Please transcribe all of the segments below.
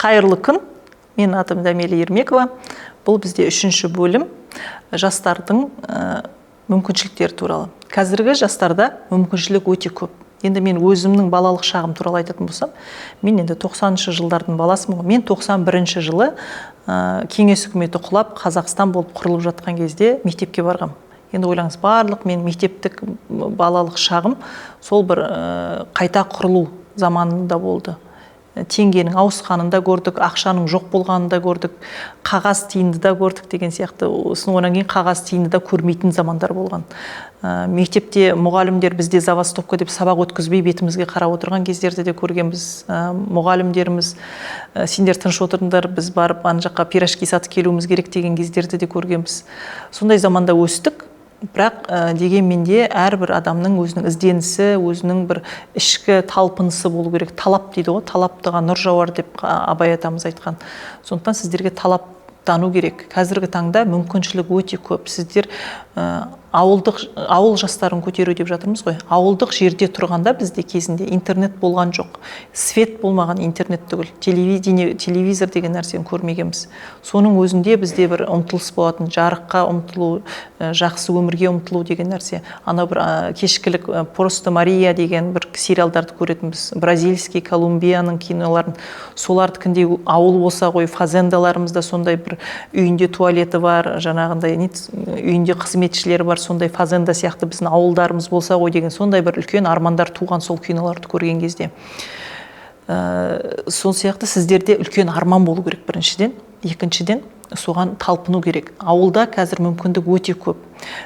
Қайырлы күн. Мен атым Дәмелі Ермекова. Бұл бізде 3-ші бөлім жастардың мүмкіншіліктері туралы. Қазіргі жастарда мүмкіншілік өте көп. Енді мен өзімнің балалық шағым туралы айтатын болсам, мен енді 90-шы жылдардың баласымын. Мен 91-ші жылы кеңес үкіметі құлап, Қазақстан болып құрылып жатқан кезде мектепке барғам. Енді ойлаңыз, барлық мен мектептік балалық шағым сол бір қайта құрылу заманында болды. Теңгенің ауысқанында көрдік, ақшаның жоқ болғанында көрдік, қағаз тиынды да көрдік деген сияқты. Одан кейін қағаз тиынды да көрмейтін замандар болған. Мектепте мұғалімдер бізде забастовка деп сабақ өткізбей бетімізге қарап отырған кездерде де көргенбіз. Мұғалімдеріміз сендер тыныш отырыңдар, біз барып ана жаққа пирожки сатып келуіміз керек деген кездерде де көргенбіз. Сондай заманда өстік. Бірақ дегенмен де әрбір адамның өзінің ізденісі, өзінің бір ішкі талпынысы болу керек. Талап дейді ғой, талаптыға нұр жауар деп Абай атамыз айтқан. Сондықтан сіздерге талаптану керек. Қазіргі таңда мүмкіншілік өте көп. Сіздер ауыл жастарын көтеру деп жатырмыз ғой. Ауылдық жерде тұрғанда бізде кезінде интернет болған жоқ. Свет болмаған интернет түгіл. Телевизор деген нәрсені көрмегенбіз. Соның өзінде бізде бір ұмтылыс болатын, жарыққа ұмтылу, жақсы өмірге ұмтылу деген нәрсе. Ана бір кешкілік Просто Мария деген бір сериалдарды көретінбіз. Бразильский, Колумбияның киноларын. Солардікіндей ауыл болса ғой, фазендаларымызда сондай бір үйінде туалеті бар, жаңағындай үйінде қызметшілері бар, сондай фазенда сияқты біздің ауылдарымыз болса ғой деген сондай бір үлкен армандар туған сол киноларды көрген кезде. Сол сияқты сіздерде үлкен арман болу керек біріншіден, екіншіден соған талпыну керек. Ауылда қазір мүмкіндік өте көп.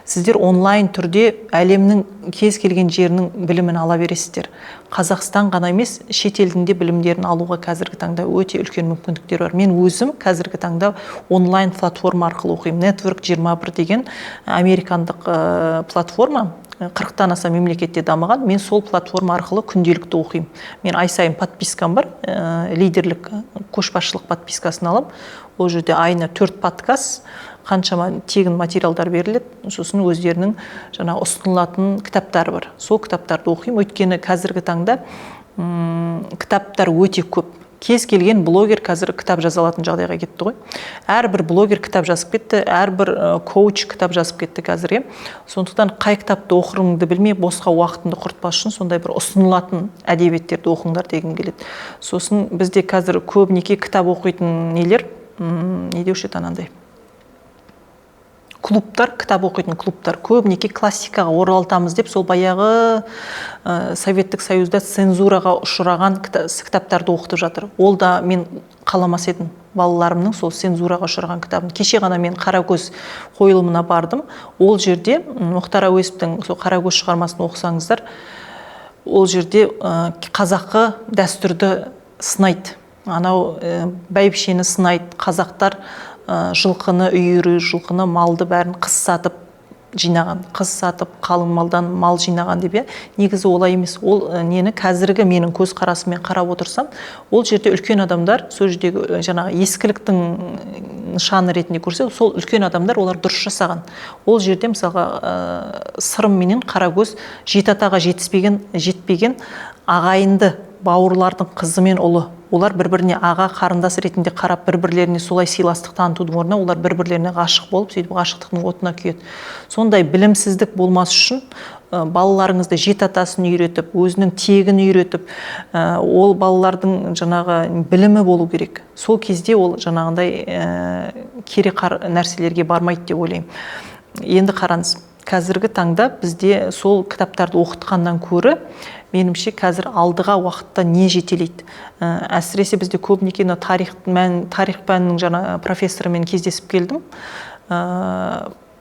Сіздер онлайн түрде әлемнің кез келген жерінің білімін ала бересіздер. Қазақстан ғана емес, шет елдің де білімдерін алуға қазіргі таңда өте үлкен мүмкіндіктер бар. Мен өзім қазіргі таңда онлайн платформа арқылы оқимын. Network 21 деген американдық платформа. 40-тан аса мемлекетте дамыған. Мен сол платформа арқылы күнделікті оқимын. Мен ай сайын подпискам бар, лидерлік, көшбасшылық подпискасын алам. Ол жерде айына 4 подкаст, қаншама тегін материалдар беріледі. Сосын өздерінің жаңа ұсынылатын кітаптары бар. Сол кітаптарды оқимын. Өйткені қазіргі таңда кітаптар өте көп. Кез келген блогер қазір кітап жаза алатын жағдайға кетті ғой. Әрбір блогер кітап жазып кетті, әрбір коуч кітап жазып кетті қазір. Сондықтан қай кітапты оқырыңды білмей, босқа уақытыңды құртпас үшін сондай бір ұсынылатын әдебиеттерді оқыңдар дегім келеді. Сосын бізде қазір көбінесе кітап оқитын нелер, не деуші еді анандай? Клубтар, кітап оқитын клубтар, көбінесе классикаға оралтамыз деп, сол баяғы Советтік Союзда цензураға ұшыраған кітаптарды оқытып жатыр. Ол да мен қаламас едім балаларымның сол цензураға ұшыраған кітабын. Кеше ғана мен Қаракөз қойылымына бардым. Ол жерде Мұхтар Әуезовтің сол Қаракөз шығармасын оқысаңыздар, ол жерде қазақы дәстүрді сынайды. Анау бәйбішені сынайды. Қазақтар жылқыны үйірі, жылқыны малды бәрін қыз сатып жинаған, қыз сатып қалың малдан мал жинаған деп. Негізі олай емес. Ол нені қазіргі менің көз қарасымен қарап отырсам, ол жерде үлкен адамдар, сол жердегі жаңағы ескіліктің нышаны ретінде көрсе, сол үлкен адамдар олар дұрыс жасаған. Ол жерде мысалға Сырым менен Қаракөз жеті атаға жетпеген ағайынды бауырлардың қызы мен ұлы. Олар бір-біріне аға қарындас ретінде қарап, бір-бірлеріне солай сыйластық танытудың орнына, олар бір-бірлеріне ғашық болып, сөйтіп ғашықтықтың отына күйеді. Сондай білімсіздік болмас үшін балаларыңызды жеті атасын үйретіп, өзінің тегін үйретіп, ол балалардың жаңағы білімі болу керек. Сол кезде ол жаңағындай керек нәрселерге бармайды деп ойлаймын. Енді қараңыз, қазіргі таңда бізде сол кітаптарды оқытқаннан көрі, менімше қазір алдыға уақытта не жетелейді. Әсіресе бізде көбінесе тарих пәнінің жаңа профессорымен кездесіп келдім.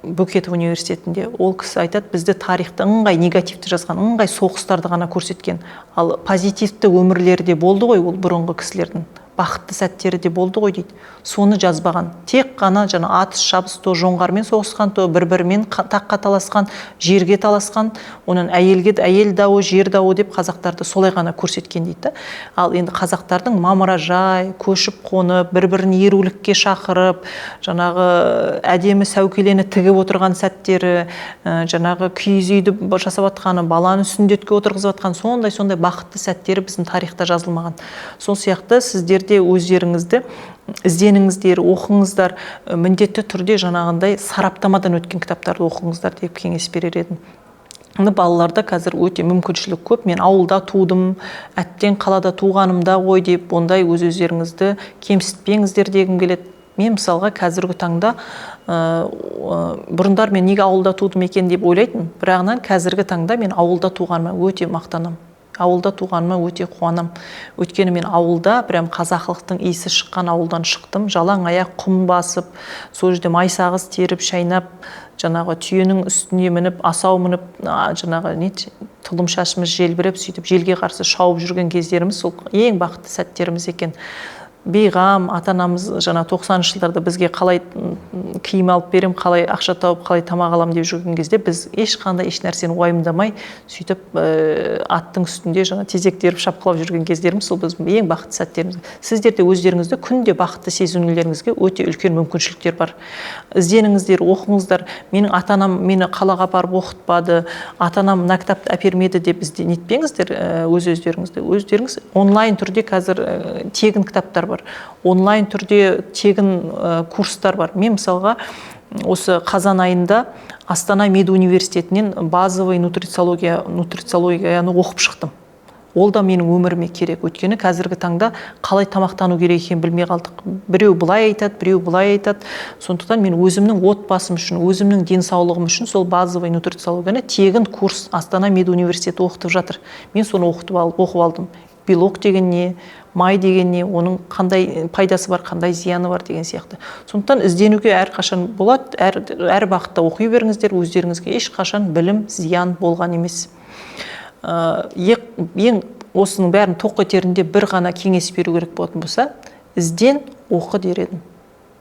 Бөкетов университетінде. Ол кісі айтады, бізді тарихты ыңғай негативті жазған, ыңғай соғыстарды ғана көрсеткен. Ал позитивті өмірлері де болды ғой, ол бұрынғы кісілердің. Бақытты сәттері де болды ғой дейді. Соны жазбаған. Тек қана жаңа атыс шабыс то жоңғармен соғысқан, то бір-бірімен таққа таласқан, жерге таласқан, оның әйел дауы, жер дауы деп қазақтарды солай ғана көрсеткен дейді. Ал енді қазақтардың мамыражай, көшіп қонып, бір-бірін ерулікке шақырып, жаңағы әдемі сәукелені тігіп отырған сәттері, жаңағы киіз үйді жасап атқаны, баланы сүндетке отырғызып атқан, сондай бақытты сәттері біздің тарихта жазылмаған. Сол сияқты сіздер де өздеріңізді ізденіңіздер, оқыңыздар, міндетті түрде жаңағындай сараптамадан өткен кітаптарды оқыңыздар деп кеңес берер едім. Балаларда қазір өте мүмкіншілік көп. Мен ауылда тудым, әттең қалада туғанымда ғой деп, ондай өздеріңізді кемсітпеңіздер дегім келеді. Мен мысалға қазіргі таңда бұрындар мен неге ауылда тудым екен деп ойлайтын, бірағынан қазіргі таңда мен ауылда туғаныма өте мақтанам. Ауылда туғаныма өте қуанам. Өйткені мен ауылда прям қазақылықтың иісі шыққан ауылдан шықтым. Жалаң аяқ құм басып, сол жерде майсағыз теріп, шайнап, жаңағы түйенің үстіне мініп, асау мініп, жаңағы тұлым шашымыз желбіреп, сөйтіп желге қарсы шауып жүрген кездеріміз сол ең бақытты сәттеріміз екен. Бейғам, ата-анамыз жаңа 90-шы жылдарда бізге қалай киім алып берем, қалай ақша тауып, қалай тамақ алам деп жүрген кезде біз ешқандай еш нәрсені уайымдамай, сөйтіп аттың үстінде жаңа тезек теріп шапқылап жүрген кездеріміз сол біздің ең бақытты сәттеріміз. Сіздер де өздеріңізді күнде бақытты сезінулеріңізге өте үлкен мүмкіншіліктер бар. Ізденіңіздер, оқыңыздар. Менің ата-анам мені қалаға барып оқытпады, ата-анам мына кітапты әпермеді деп нетпеңіздер өздеріңізді. Өздеріңіз онлайн түрде қазір тегін кітаптар бар. Онлайн түрде тегін курстар бар. Мен мысалға осы қазан айында Астана медуниверситетінен базовый нутрициологияны оқып шықтым. Ол да менің өміріме керек. Өйткені қазіргі таңда қалай тамақтану керек екенін білмей қалдық. Біреу былай айтады, біреу былай айтады. Сондықтан мен өзімнің отбасым үшін, өзімнің денсаулығым үшін сол базовый нутрициологияны тегін курс Астана медуниверситеті оқытып жатыр. Мен соны оқып алдым. Белок деген не, май деген не, оның қандай пайдасы бар, қандай зияны бар деген сияқты. Сондықтан ізденуге әрқашан болады, әр бағытта оқи беріңіздер, өздеріңізге ешқашан білім зиян болған емес. Ең осының бәрін тоқ етерінде бір ғана кеңес беру керек болатын болса, ізден, оқы дер едім.